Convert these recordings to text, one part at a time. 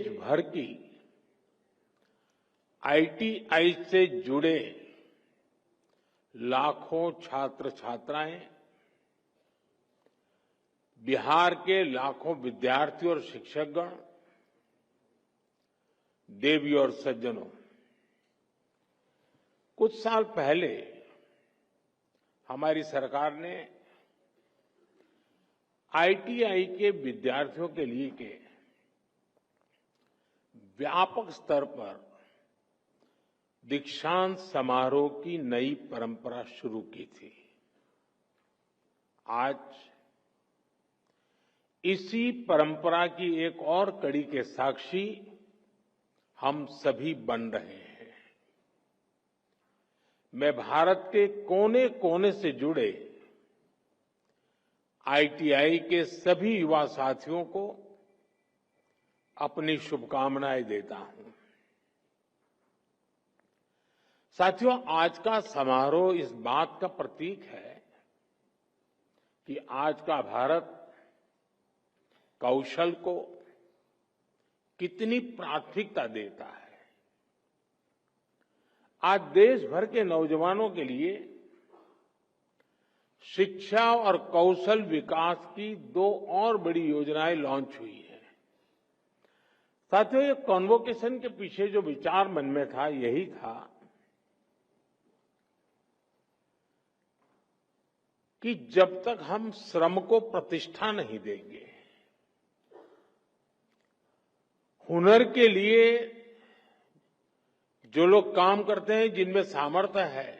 देश भर की आईटीआई से जुड़े लाखों छात्र छात्राएं, बिहार के लाखों विद्यार्थी और शिक्षकगण, देवी और सज्जनों, कुछ साल पहले हमारी सरकार ने आईटीआई के विद्यार्थियों के लिए के व्यापक स्तर पर दीक्षांत समारोह की नई परंपरा शुरू की थी। आज इसी परंपरा की एक और कड़ी के साक्षी हम सभी बन रहे हैं। मैं भारत के कोने कोने से जुड़े आईटीआई के सभी युवा साथियों को अपनी शुभकामनाएं देता हूं। साथियों, आज का समारोह इस बात का प्रतीक है कि आज का भारत कौशल को कितनी प्राथमिकता देता है। आज देश भर के नौजवानों के लिए शिक्षा और कौशल विकास की दो और बड़ी योजनाएं लॉन्च हुई है। साथियों, ये कॉन्वोकेशन के पीछे जो विचार मन में था, यही था कि जब तक हम श्रम को प्रतिष्ठा नहीं देंगे, हुनर के लिए जो लोग काम करते हैं, जिनमें सामर्थ्य है,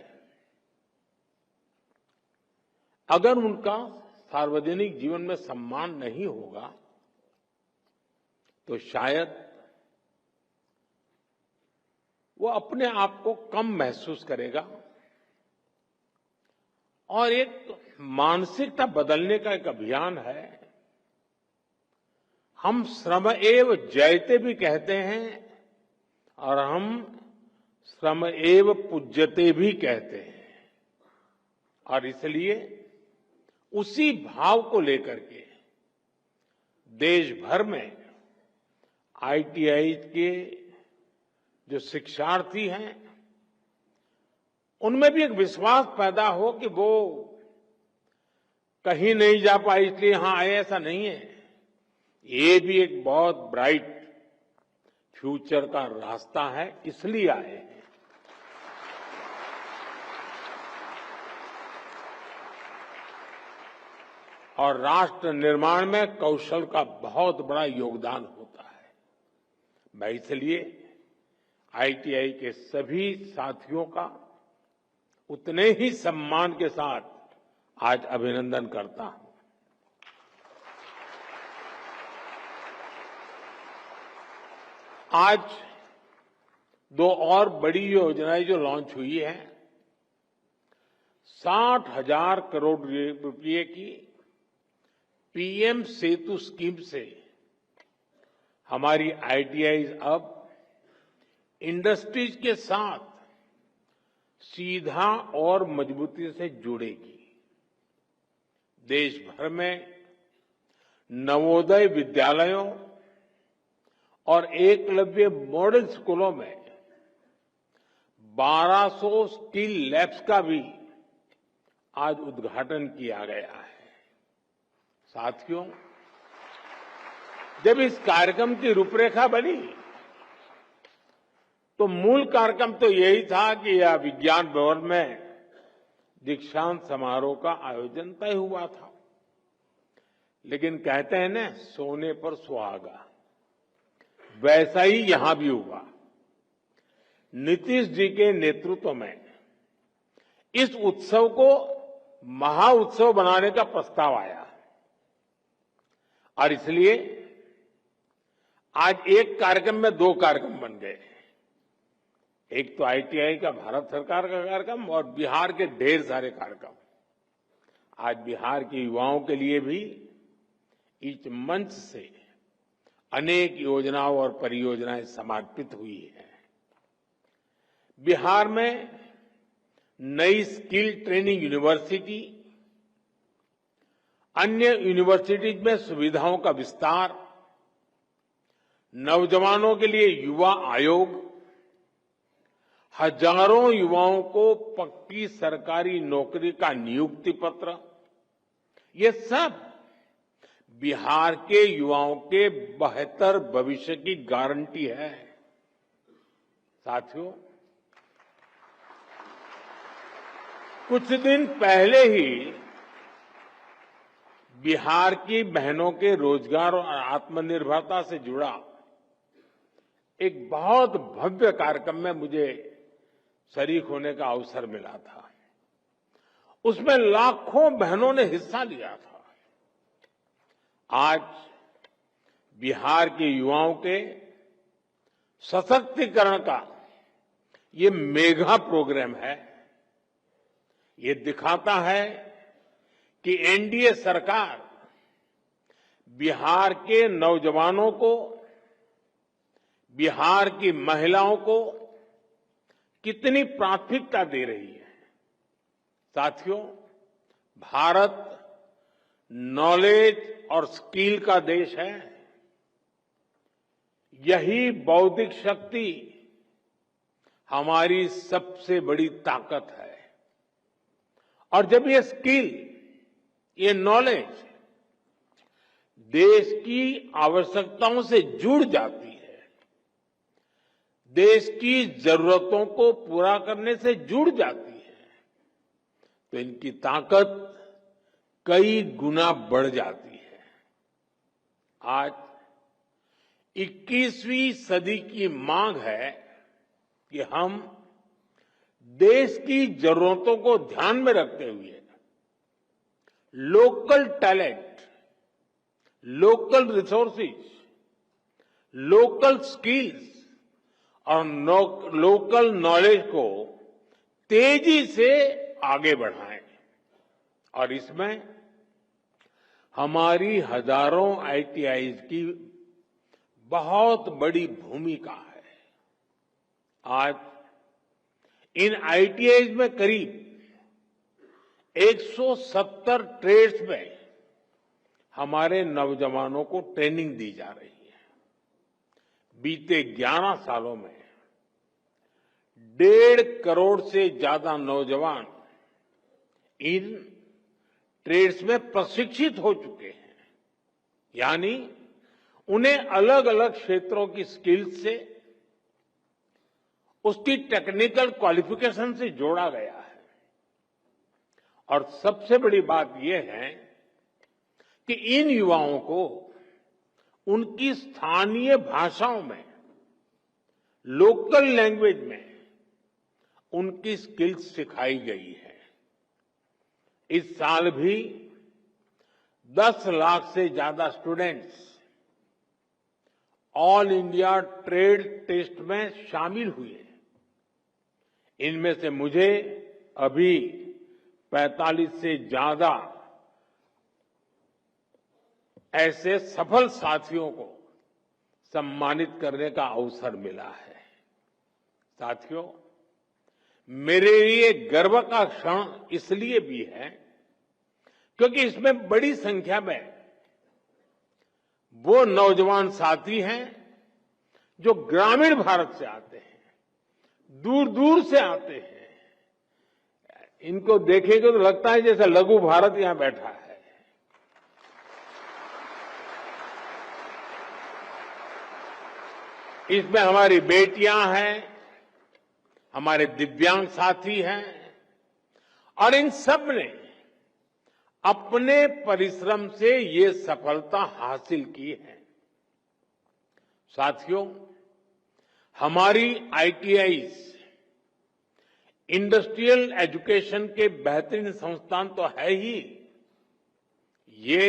अगर उनका सार्वजनिक जीवन में सम्मान नहीं होगा तो शायद वो अपने आप को कम महसूस करेगा। और एक मानसिकता बदलने का एक अभियान है। हम श्रम एव जयते भी कहते हैं और हम श्रम एव पूज्यते भी कहते हैं। और इसलिए उसी भाव को लेकर के देश भर में आईटीआई के जो शिक्षार्थी हैं, उनमें भी एक विश्वास पैदा हो कि वो कहीं नहीं जा पाए इसलिए यहां आए, ऐसा नहीं है। ये भी एक बहुत ब्राइट फ्यूचर का रास्ता है, इसलिए आए हैं। और राष्ट्र निर्माण में कौशल का बहुत बड़ा योगदान होता है। मैं इसलिए आईटीआई के सभी साथियों का उतने ही सम्मान के साथ आज अभिनंदन करता हूं। आज दो और बड़ी योजनाएं जो लॉन्च हुई है, 60,000 करोड़ रुपए की पीएम सेतु स्कीम से हमारी आईटीआई अब इंडस्ट्रीज के साथ सीधा और मजबूती से जुड़ेगी। देश भर में नवोदय विद्यालयों और एकलव्य मॉडल स्कूलों में 1200 स्किल लैब्स का भी आज उद्घाटन किया गया है। साथियों, जब इस कार्यक्रम की रूपरेखा बनी तो मूल कार्यक्रम तो यही था कि यह विज्ञान भवन में दीक्षांत समारोह का आयोजन तय हुआ था। लेकिन कहते हैं ना, सोने पर सुहागा, वैसा ही यहां भी हुआ। नीतीश जी के नेतृत्व में इस उत्सव को महाउत्सव बनाने का प्रस्ताव आया और इसलिए आज एक कार्यक्रम में दो कार्यक्रम बन गए। एक तो आईटीआई का भारत सरकार का कार्यक्रम और बिहार के ढेर सारे कार्यक्रम। आज बिहार के युवाओं के लिए भी इस मंच से अनेक योजनाओं और परियोजनाएं समर्पित हुई है। बिहार में नई स्किल ट्रेनिंग यूनिवर्सिटी, अन्य यूनिवर्सिटीज में सुविधाओं का विस्तार, नौजवानों के लिए युवा आयोग, हजारों युवाओं को पक्की सरकारी नौकरी का नियुक्ति पत्र, ये सब बिहार के युवाओं के बेहतर भविष्य की गारंटी है। साथियों, कुछ दिन पहले ही बिहार की बहनों के रोजगार और आत्मनिर्भरता से जुड़ा एक बहुत भव्य कार्यक्रम में मुझे शरीक होने का अवसर मिला था। उसमें लाखों बहनों ने हिस्सा लिया था। आज बिहार के युवाओं के सशक्तिकरण का ये मेगा प्रोग्राम है। ये दिखाता है कि एनडीए सरकार बिहार के नौजवानों को, बिहार की महिलाओं को कितनी प्राथमिकता दे रही है। साथियों, भारत नॉलेज और स्किल का देश है। यही बौद्धिक शक्ति हमारी सबसे बड़ी ताकत है। और जब ये स्किल, ये नॉलेज देश की आवश्यकताओं से जुड़ जाती है, देश की जरूरतों को पूरा करने से जुड़ जाती है, तो इनकी ताकत कई गुना बढ़ जाती है। आज 21वीं सदी की मांग है कि हम देश की जरूरतों को ध्यान में रखते हुए local talent, local resources, local skills और लोकल नॉलेज को तेजी से आगे बढ़ाएं। और इसमें हमारी हजारों आईटीआईज की बहुत बड़ी भूमिका है। आज इन आईटीआईज में करीब 170 ट्रेड्स में हमारे नौजवानों को ट्रेनिंग दी जा रही है। बीते 11 सालों में 1.5 करोड़ से ज्यादा नौजवान इन ट्रेड्स में प्रशिक्षित हो चुके हैं। यानी उन्हें अलग अलग क्षेत्रों की स्किल्स से, उसकी टेक्निकल क्वालिफिकेशन से जोड़ा गया है। और सबसे बड़ी बात यह है कि इन युवाओं को उनकी स्थानीय भाषाओं में, लोकल लैंग्वेज में उनकी स्किल्स सिखाई गई है। इस साल भी 10 लाख से ज्यादा students all India trade test में शामिल हुए। इनमें से मुझे अभी 45 से ज्यादा ऐसे सफल साथियों को सम्मानित करने का अवसर मिला है। साथियों, मेरे लिए गर्व का क्षण इसलिए भी है क्योंकि इसमें बड़ी संख्या में वो नौजवान साथी हैं जो ग्रामीण भारत से आते हैं, दूर दूर से आते हैं। इनको देखेंगे तो लगता है जैसे लघु भारत यहां बैठा है। इसमें हमारी बेटियां हैं, हमारे दिव्यांग साथी हैं, और इन सब ने अपने परिश्रम से ये सफलता हासिल की है। साथियों, हमारी आईटीआईज इंडस्ट्रियल एजुकेशन के बेहतरीन संस्थान तो है ही, ये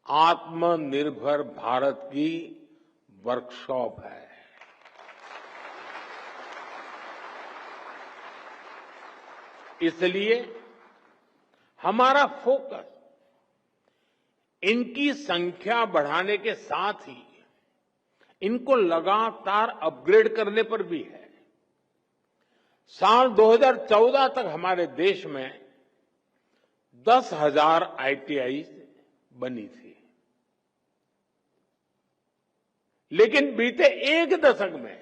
आत्मनिर्भर भारत की वर्कशॉप है। इसलिए हमारा फोकस इनकी संख्या बढ़ाने के साथ ही इनको लगातार अपग्रेड करने पर भी है। साल 2014 तक हमारे देश में 10,000 आईटीआई बनी थी। लेकिन बीते एक दशक में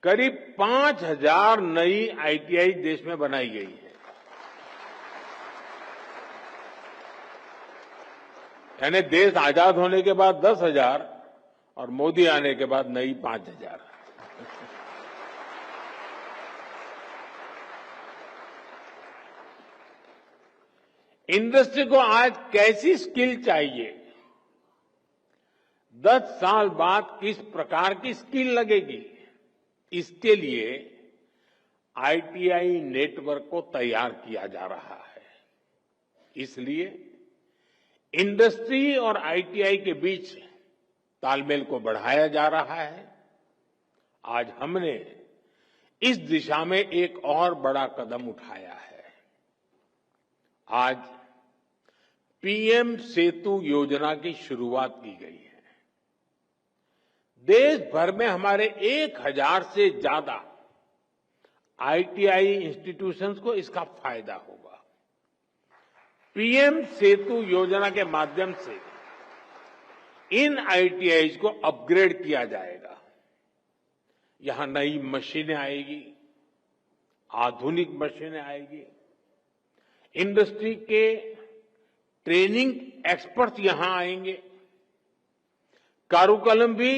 करीब 5,000 नई आईटीआई देश में बनाई गई है। यानी देश आजाद होने के बाद 10,000 और मोदी आने के बाद नई 5,000। इंडस्ट्री को आज कैसी स्किल चाहिए, 10 साल बाद किस प्रकार की स्किल लगेगी, इसके लिए आईटीआई नेटवर्क को तैयार किया जा रहा है। इसलिए इंडस्ट्री और आईटीआई के बीच तालमेल को बढ़ाया जा रहा है। आज हमने इस दिशा में एक और बड़ा कदम उठाया है। आज पीएम सेतु योजना की शुरुआत की गई है। देश भर में हमारे 1,000 से ज्यादा आईटीआई इंस्टीट्यूशंस को इसका फायदा होगा। पीएम सेतु योजना के माध्यम से इन आईटीआईज को अपग्रेड किया जाएगा। यहां नई मशीनें आएगी, आधुनिक मशीनें आएगी, इंडस्ट्री के ट्रेनिंग एक्सपर्ट यहां आएंगे, कारुकलम भी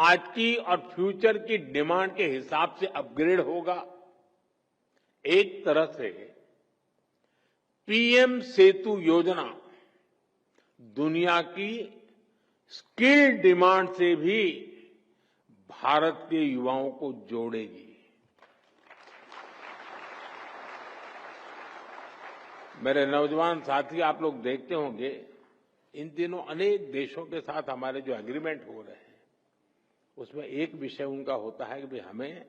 आज की और फ्यूचर की डिमांड के हिसाब से अपग्रेड होगा। एक तरह से पीएम सेतु योजना दुनिया की स्किल डिमांड से भी भारत के युवाओं को जोड़ेगी। मेरे नौजवान साथी, आप लोग देखते होंगे इन दिनों अनेक देशों के साथ हमारे जो एग्रीमेंट हो रहे हैं उसमें एक विषय उनका होता है कि भाई हमें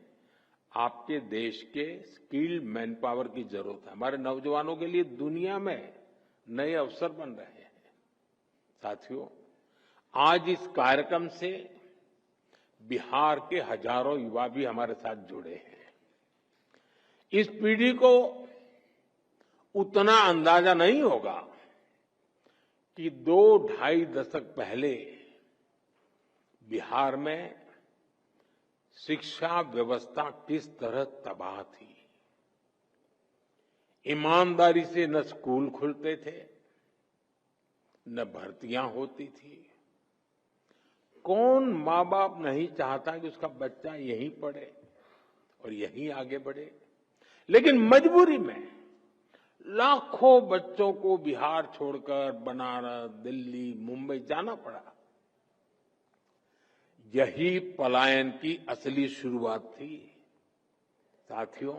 आपके देश के स्किल्ड मैन पावर की जरूरत है। हमारे नौजवानों के लिए दुनिया में नए अवसर बन रहे हैं। साथियों, आज इस कार्यक्रम से बिहार के हजारों युवा भी हमारे साथ जुड़े हैं। इस पीढ़ी को उतना अंदाजा नहीं होगा कि 2-2.5 दशक पहले बिहार में शिक्षा व्यवस्था किस तरह तबाह थी। ईमानदारी से न स्कूल खुलते थे, न भर्तियां होती थी। कौन माँ बाप नहीं चाहता कि उसका बच्चा यहीं पढ़े और यहीं आगे बढ़े, लेकिन मजबूरी में लाखों बच्चों को बिहार छोड़कर बनारस, दिल्ली, मुंबई जाना पड़ा। यही पलायन की असली शुरुआत थी। साथियों,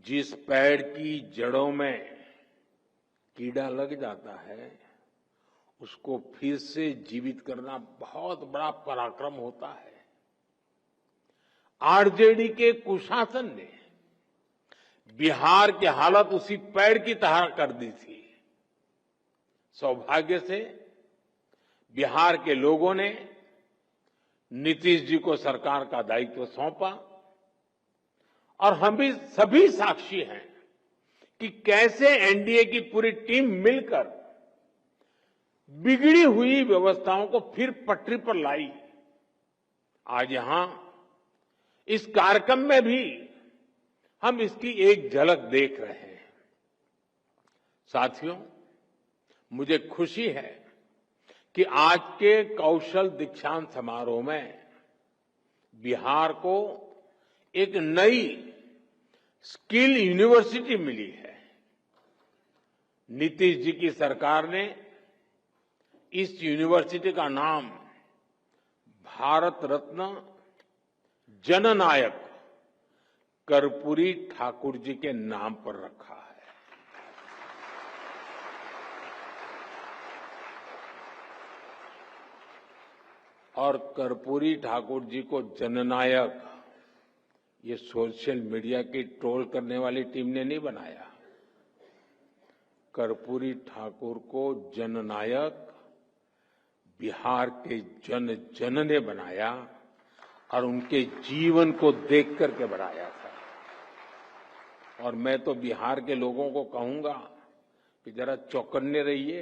जिस पेड़ की जड़ों में कीड़ा लग जाता है उसको फिर से जीवित करना बहुत बड़ा पराक्रम होता है। आरजेडी के कुशासन ने बिहार की हालत उसी पेड़ की तरह कर दी थी। सौभाग्य से बिहार के लोगों ने नीतीश जी को सरकार का दायित्व सौंपा और हम भी सभी साक्षी हैं कि कैसे एनडीए की पूरी टीम मिलकर बिगड़ी हुई व्यवस्थाओं को फिर पटरी पर लाई। आज यहां इस कार्यक्रम में भी हम इसकी एक झलक देख रहे हैं। साथियों, मुझे खुशी है कि आज के कौशल दीक्षांत समारोह में बिहार को एक नई स्किल यूनिवर्सिटी मिली है। नीतीश जी की सरकार ने इस यूनिवर्सिटी का नाम भारत रत्न जननायक कर्पूरी ठाकुर जी के नाम पर रखा है। और कर्पूरी ठाकुर जी को जननायक ये सोशल मीडिया की ट्रोल करने वाली टीम ने नहीं बनाया। कर्पूरी ठाकुर को जननायक बिहार के जन जन ने बनाया और उनके जीवन को देख करके बनाया था। और मैं तो बिहार के लोगों को कहूंगा कि जरा चौकन्ने रहिए।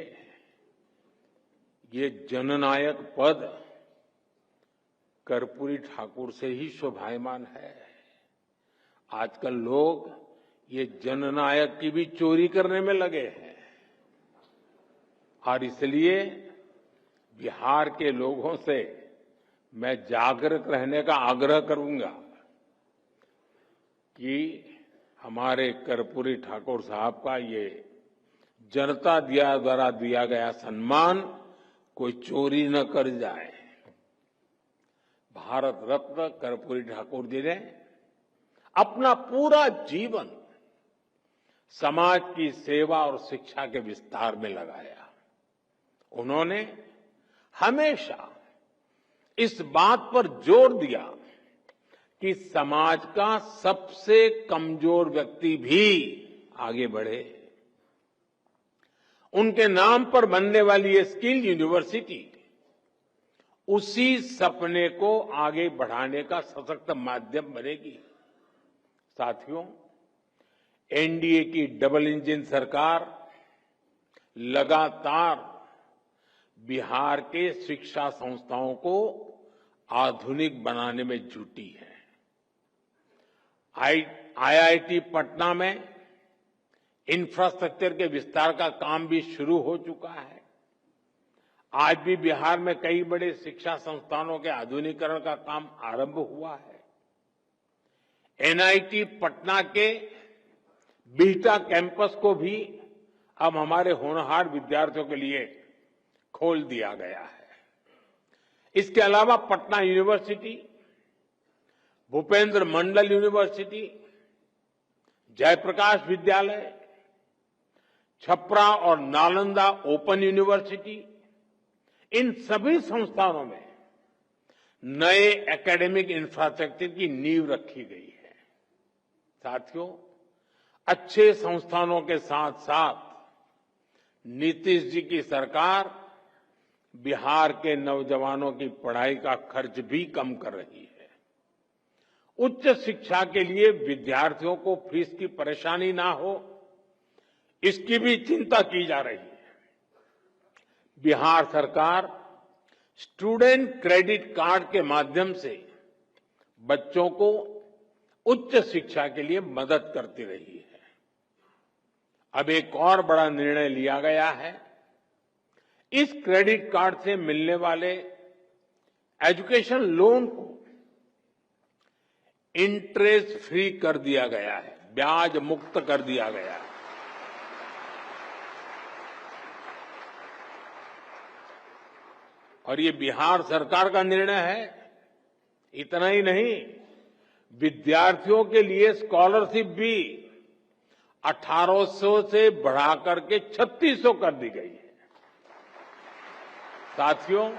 ये जननायक पद कर्पूरी ठाकुर से ही शोभायमान है। आजकल लोग ये जननायक की भी चोरी करने में लगे हैं और इसलिए बिहार के लोगों से मैं जागरूक रहने का आग्रह करूंगा कि हमारे कर्पूरी ठाकुर साहब का ये जनता द्वारा दिया गया सम्मान कोई चोरी न कर जाए। भारत रत्न कर्पूरी ठाकुर जी ने अपना पूरा जीवन समाज की सेवा और शिक्षा के विस्तार में लगाया। उन्होंने हमेशा इस बात पर जोर दिया कि समाज का सबसे कमजोर व्यक्ति भी आगे बढ़े। उनके नाम पर बनने वाली ये स्किल यूनिवर्सिटी उसी सपने को आगे बढ़ाने का सशक्त माध्यम बनेगी। साथियों, एनडीए की डबल इंजन सरकार लगातार बिहार के शिक्षा संस्थाओं को आधुनिक बनाने में जुटी है। आईआईटी पटना में इंफ्रास्ट्रक्चर के विस्तार का काम भी शुरू हो चुका है। आज भी बिहार में कई बड़े शिक्षा संस्थानों के आधुनिकीकरण का काम आरंभ हुआ है। एनआईटी पटना के बिहटा कैंपस को भी अब हमारे होनहार विद्यार्थियों के लिए खोल दिया गया है। इसके अलावा पटना यूनिवर्सिटी, भूपेंद्र मंडल यूनिवर्सिटी, जयप्रकाश विद्यालय, छपरा और नालंदा ओपन यूनिवर्सिटी, इन सभी संस्थानों में नए एकेडमिक इंफ्रास्ट्रक्चर की नींव रखी गई है। साथियों, अच्छे संस्थानों के साथ साथ नीतीश जी की सरकार बिहार के नौजवानों की पढ़ाई का खर्च भी कम कर रही है। उच्च शिक्षा के लिए विद्यार्थियों को फीस की परेशानी ना हो, इसकी भी चिंता की जा रही है। बिहार सरकार स्टूडेंट क्रेडिट कार्ड के माध्यम से बच्चों को उच्च शिक्षा के लिए मदद करती रही है। अब एक और बड़ा निर्णय लिया गया है। इस क्रेडिट कार्ड से मिलने वाले एजुकेशन लोन को इंटरेस्ट फ्री कर दिया गया है, ब्याज मुक्त कर दिया गया है। और ये बिहार सरकार का निर्णय है। इतना ही नहीं, विद्यार्थियों के लिए स्कॉलरशिप भी 1800 से बढ़ाकर के 3600 कर दी गई है। साथियों,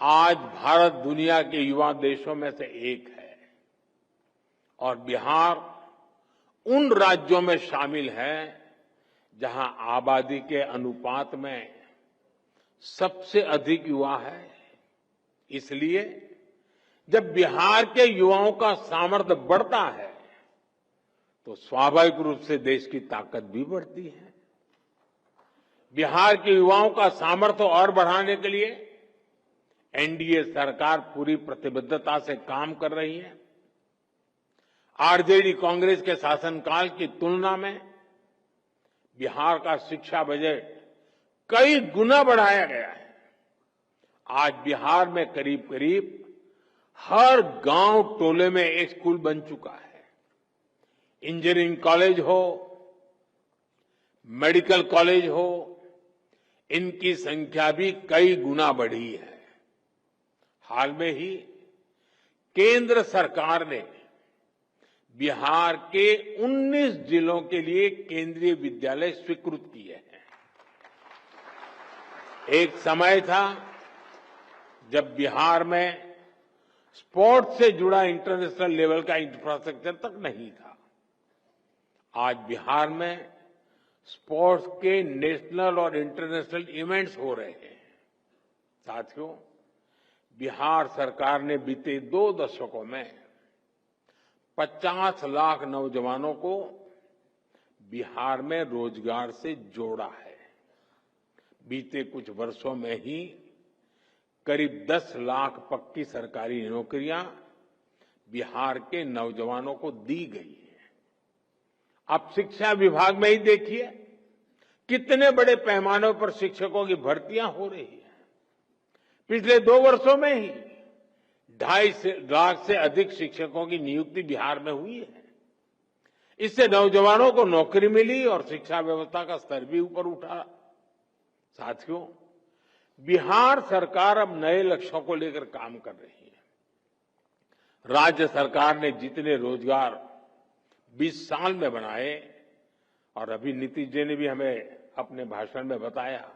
आज भारत दुनिया के युवा देशों में से एक है और बिहार उन राज्यों में शामिल है जहां आबादी के अनुपात में सबसे अधिक युवा है। इसलिए जब बिहार के युवाओं का सामर्थ्य बढ़ता है तो स्वाभाविक रूप से देश की ताकत भी बढ़ती है। बिहार के युवाओं का सामर्थ्य और बढ़ाने के लिए एनडीए सरकार पूरी प्रतिबद्धता से काम कर रही है। आरजेडी कांग्रेस के शासनकाल की तुलना में बिहार का शिक्षा बजट कई गुना बढ़ाया गया है। आज बिहार में करीब करीब हर गांव टोले में एक स्कूल बन चुका है। इंजीनियरिंग कॉलेज हो, मेडिकल कॉलेज हो, इनकी संख्या भी कई गुना बढ़ी है। हाल में ही केंद्र सरकार ने बिहार के 19 जिलों के लिए केंद्रीय विद्यालय स्वीकृत किए हैं। एक समय था जब बिहार में स्पोर्ट्स से जुड़ा इंटरनेशनल लेवल का इंफ्रास्ट्रक्चर तक नहीं था। आज बिहार में स्पोर्ट्स के नेशनल और इंटरनेशनल इवेंट्स हो रहे हैं। साथियों, बिहार सरकार ने बीते 2 दशकों में 50 लाख नौजवानों को बिहार में रोजगार से जोड़ा है। बीते कुछ वर्षों में ही करीब 10 लाख पक्की सरकारी नौकरियां बिहार के नौजवानों को दी गई है। आप शिक्षा विभाग में ही देखिए कितने बड़े पैमाने पर शिक्षकों की भर्तियां हो रही है। पिछले 2 वर्षों में ही 2.5 लाख से अधिक शिक्षकों की नियुक्ति बिहार में हुई है। इससे नौजवानों को नौकरी मिली और शिक्षा व्यवस्था का स्तर भी ऊपर उठा। साथियों, बिहार सरकार अब नए लक्ष्यों को लेकर काम कर रही है। राज्य सरकार ने जितने रोजगार 20 साल में बनाए, और अभी नीतीश जी ने भी हमें अपने भाषण में बताया,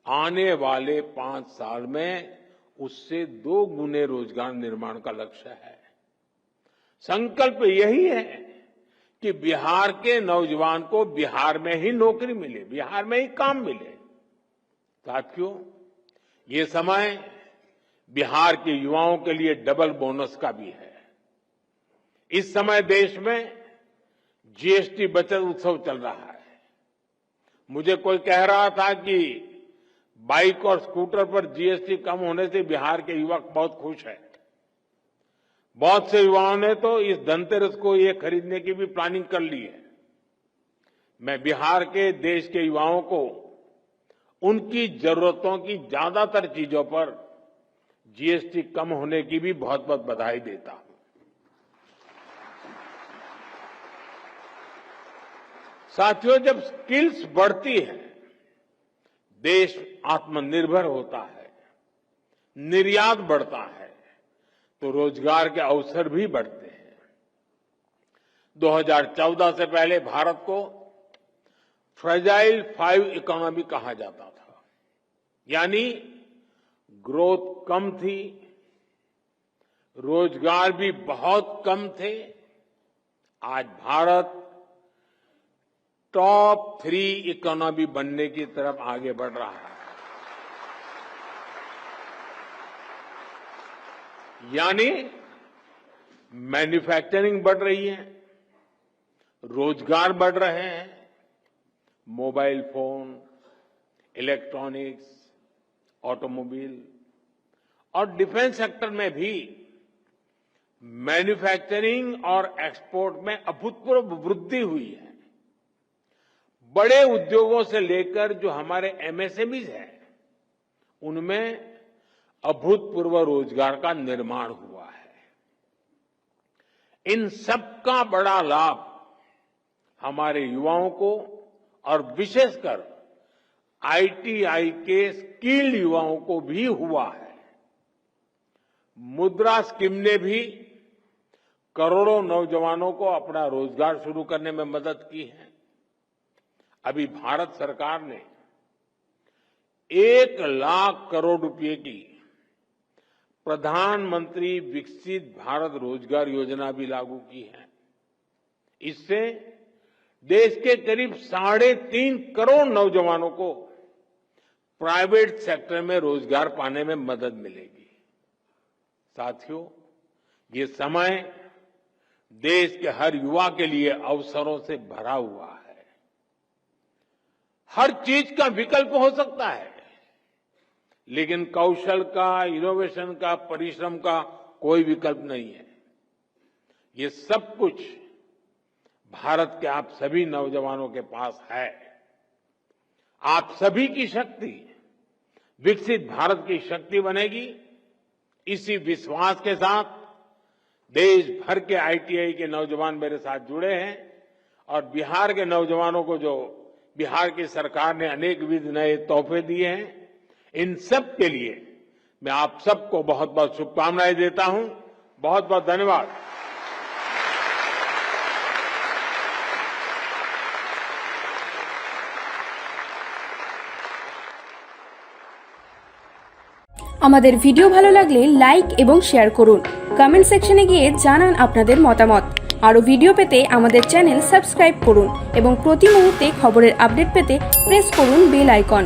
आने वाले 5 साल में उससे 2 गुने रोजगार निर्माण का लक्ष्य है। संकल्प यही है कि बिहार के नौजवान को बिहार में ही नौकरी मिले, बिहार में ही काम मिले। साथियों, ये समय बिहार के युवाओं के लिए डबल बोनस का भी है। इस समय देश में जीएसटी बचत उत्सव चल रहा है। मुझे कोई कह रहा था कि बाइक और स्कूटर पर जीएसटी कम होने से बिहार के युवा बहुत खुश हैं। बहुत से युवाओं ने तो इस धनतेरस को ये खरीदने की भी प्लानिंग कर ली है। मैं बिहार के देश के युवाओं को उनकी जरूरतों की ज्यादातर चीजों पर जीएसटी कम होने की भी बहुत बहुत बधाई देता हूं। साथियों, जब स्किल्स बढ़ती है, देश आत्मनिर्भर होता है, निर्यात बढ़ता है, तो रोजगार के अवसर भी बढ़ते हैं। 2014 से पहले भारत को फ्रेजाइल 5 इकोनॉमी कहा जाता था, यानी ग्रोथ कम थी, रोजगार भी बहुत कम थे। आज भारत टॉप 3 इकोनॉमी बनने की तरफ आगे बढ़ रहा है। यानी मैन्युफैक्चरिंग बढ़ रही है, रोजगार बढ़ रहे हैं, मोबाइल फोन, इलेक्ट्रॉनिक्स, ऑटोमोबाइल और डिफेंस सेक्टर में भी मैन्युफैक्चरिंग और एक्सपोर्ट में अभूतपूर्व वृद्धि हुई है। बड़े उद्योगों से लेकर जो हमारे एमएसएमईज हैं, उनमें अभूतपूर्व रोजगार का निर्माण हुआ है। इन सबका बड़ा लाभ हमारे युवाओं को और विशेषकर आईटीआई के स्किल्ड युवाओं को भी हुआ है। मुद्रा स्कीम ने भी करोड़ों नौजवानों को अपना रोजगार शुरू करने में मदद की है। अभी भारत सरकार ने 1 लाख करोड़ रुपए की प्रधानमंत्री विकसित भारत रोजगार योजना भी लागू की है। इससे देश के करीब 3.5 करोड़ नौजवानों को प्राइवेट सेक्टर में रोजगार पाने में मदद मिलेगी। साथियों, ये समय देश के हर युवा के लिए अवसरों से भरा हुआ है। हर चीज का विकल्प हो सकता है, लेकिन कौशल का, इनोवेशन का, परिश्रम का कोई विकल्प नहीं है। ये सब कुछ भारत के आप सभी नौजवानों के पास है। आप सभी की शक्ति विकसित भारत की शक्ति बनेगी। इसी विश्वास के साथ देश भर के आईटीआई के नौजवान मेरे साथ जुड़े हैं, और बिहार के नौजवानों को जो बिहार की सरकार ने अनेक विध नए तोहफे दिए हैं, इन सब के लिए मैं आप सबको बहुत बहुत शुभकामनाएं देता हूं। बहुत बहुत धन्यवाद। আমাদের ভিডিও ভালো লাগলে লাইক এবং শেয়ার করুন। কমেন্ট সেকশনে গিয়ে জানান আপনাদের মতামত। আরো ভিডিও পেতে আমাদের চ্যানেল সাবস্ক্রাইব করুন এবং প্রতি মুহূর্তে খবরের আপডেট পেতে প্রেস করুন বেল আইকন।